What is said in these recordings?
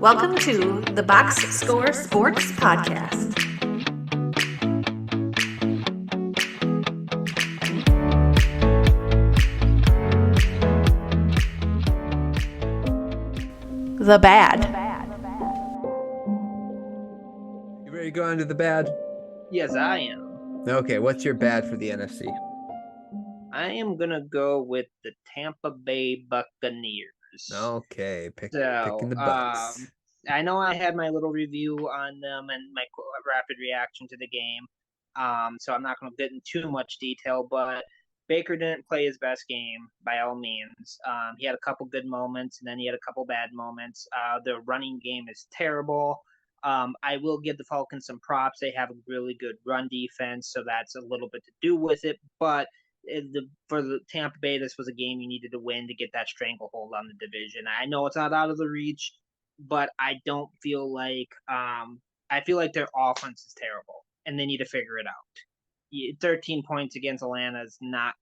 Welcome to the Box Score Sports Podcast. The bad. You ready to go into the bad? Yes, I am. Okay, what's your bad for the NFC? I am going to go with the Tampa Bay Buccaneers. Okay, picking the Bucs. I know I had my little review on them and my rapid reaction to the game. So I'm not going to get in too much detail, but Baker didn't play his best game by all means. He had a couple good moments, and then he had a couple bad moments. The running game is terrible. I will give the Falcons some props. They have a really good run defense, so that's a little bit to do with it. But for the Tampa Bay, this was a game you needed to win to get that stranglehold on the division. I know it's not out of the reach, but I don't feel like I feel like their offense is terrible, and they need to figure it out. 13 points against Atlanta is not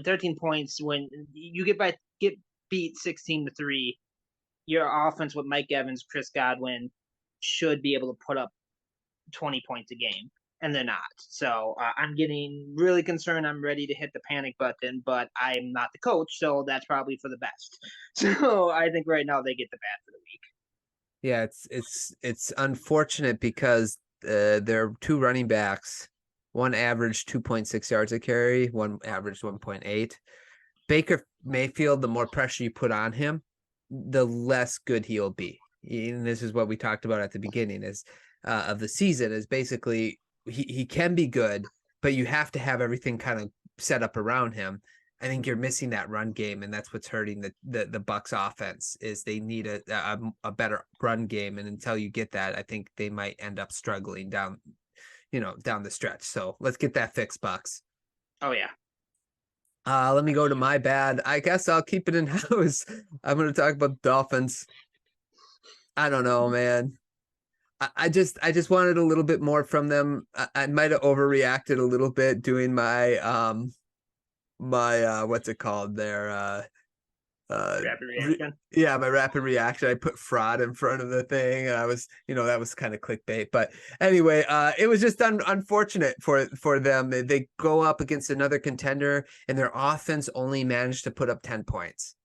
13 points when you get beat 16-3. Your offense with Mike Evans, Chris Godwin should be able to put up 20 points a game, and they're not. So I'm getting really concerned. I'm ready to hit the panic button, but I'm not the coach, so that's probably for the best. So I think right now they get the bad for the week. Yeah, it's unfortunate because there are two running backs. One averaged 2.6 yards a carry, one averaged 1.8. Baker Mayfield, the more pressure you put on him, the less good he'll be. And this is what we talked about at the beginning of the season, is basically he can be good, but you have to have everything kind of set up around him. I think you're missing that run game, and that's what's hurting the Bucs offense. Is they need a better run game, and until you get that, I think they might end up struggling down the stretch. So let's get that fixed, Bucs. Oh yeah. Let me go to my bad. I guess I'll keep it in house. I'm going to talk about the Dolphins. I don't know, man. I just wanted a little bit more from them. I might have overreacted a little bit doing my what's it called there? Rapid reaction. My rapid reaction. I put fraud in front of the thing. I was, that was kind of clickbait. But anyway, it was just unfortunate for them. They go up against another contender, and their offense only managed to put up 10 points.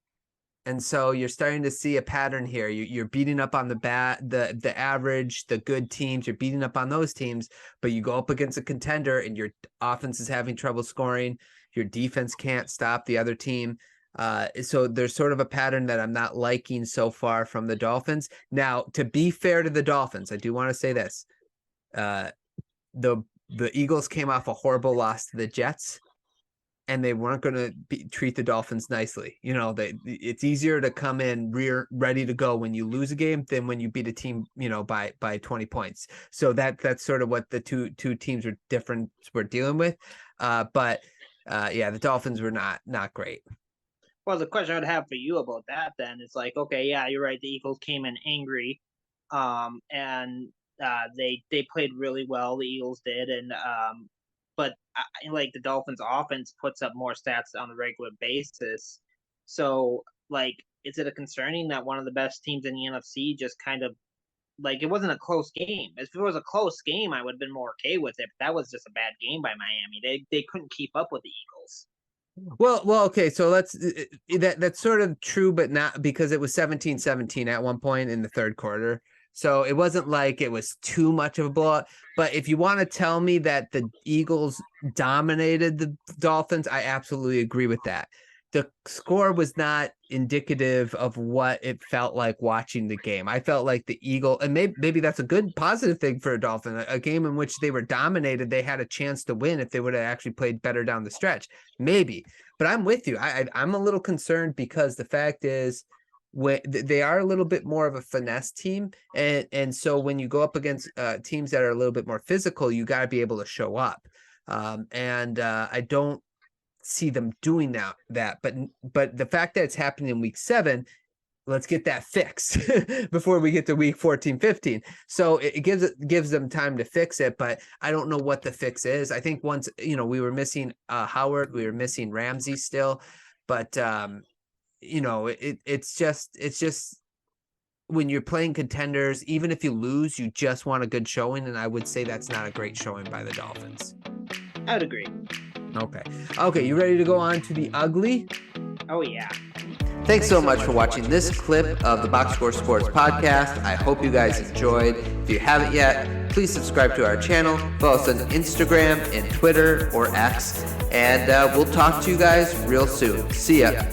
And so you're starting to see a pattern here. You're beating up on the average, the good teams. You're beating up on those teams, but you go up against a contender, and your offense is having trouble scoring. Your defense can't stop the other team. So there's sort of a pattern that I'm not liking so far from the Dolphins. Now, to be fair to the Dolphins, I do want to say this: the Eagles came off a horrible loss to the Jets, and they weren't going to treat the Dolphins nicely. It's easier to come in ready to go when you lose a game than when you beat a team, by 20 points. So that's sort of what the two teams are different we're dealing with. But the Dolphins were not great. Well, the question I'd have for you about that then is like, okay, yeah, you're right. The Eagles came in angry, and they played really well. The Eagles did, and but like the Dolphins' offense puts up more stats on a regular basis. So, like, is it a concerning that one of the best teams in the NFC just kind of like it wasn't a close game? If it was a close game, I would have been more okay with it. But that was just a bad game by Miami. They couldn't keep up with the Eagles. Well, okay, so that's sort of true, but not, because it was 17-17 at one point in the third quarter. So it wasn't like it was too much of a blowout. But if you want to tell me that the Eagles dominated the Dolphins, I absolutely agree with that. The score was not indicative of what it felt like watching the game. I felt like the Eagle, and maybe that's a good positive thing for a Dolphin, a game in which they were dominated. They had a chance to win if they would have actually played better down the stretch. Maybe, but I'm with you. I'm a little concerned because the fact is, when they are a little bit more of a finesse team, and so when you go up against teams that are a little bit more physical, you got to be able to show up. I don't see them doing that, but the fact that it's happening in week 7, let's get that fixed before we get to week 14, 15. So it gives them time to fix it, but I don't know what the fix is. I think once, we were missing Howard, we were missing Ramsey still, but it's just when you're playing contenders, even if you lose, you just want a good showing, and I would say that's not a great showing by the Dolphins. I would agree. Okay, you ready to go on to the ugly? Oh, yeah. Thanks so much for watching this clip of the Box Score Sports podcast. I hope you guys enjoyed. If you haven't yet, please subscribe to our channel. Follow us on Instagram and Twitter or X. And we'll talk to you guys real soon. See ya.